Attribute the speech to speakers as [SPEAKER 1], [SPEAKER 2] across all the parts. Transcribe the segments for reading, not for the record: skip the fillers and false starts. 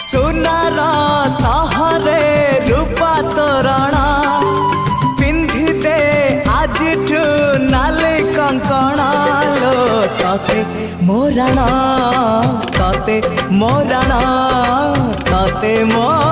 [SPEAKER 1] सुनार सहरे रूपा तोरण पिंधि दे आज नाली कंकण लो तते मोरण तते मोरण तते मोरण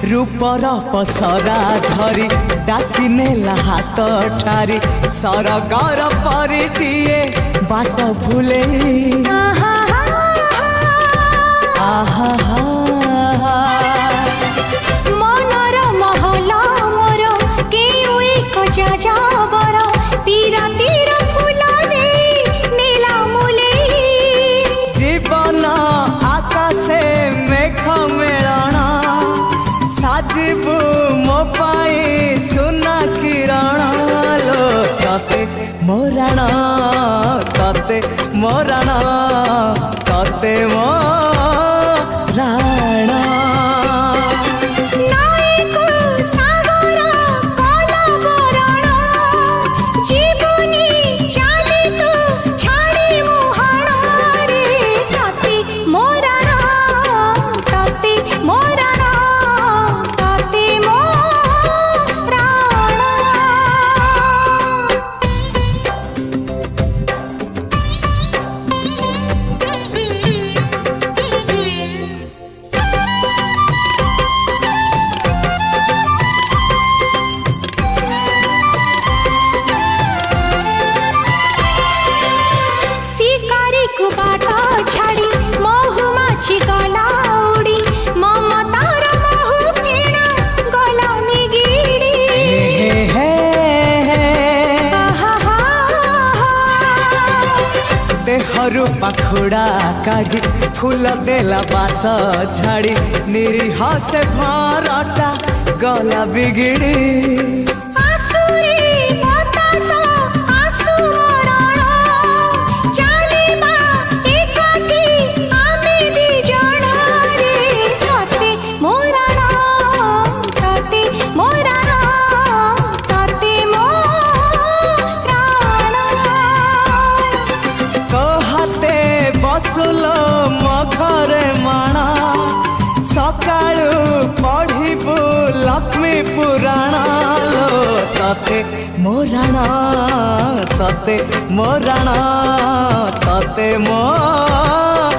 [SPEAKER 1] रूपर पसरा धरी डाकी नेला हाथ ठारी सरगर परिटिए बाट भूले
[SPEAKER 2] मनर महल मोर केउ एक जाबर पीरातीर फूल दे नीला मूले
[SPEAKER 1] जीवन आकाशे मेघ मेलण साजिबू मो पाई सुना किरण लो तते मोरण तते मोरण तते मोरण
[SPEAKER 2] नायक सागर कला बरण जीवनी चाली तू छाड़ी मुहाण रे तते मोरण तते मोरण बाटा छाड़ी महु माछी गला उड़ी ममतार महु फेण गला निगिड़ी
[SPEAKER 1] देहरु पाखुड़ा काढ़ी फूल देला बास झाड़ी निरीह से भरटा गला बिगिड़ी बसुलो मघरे माण सकाळु पढ़िबू लक्ष्मी पुराण लो तते मोरण तते मोरण तते मोरण।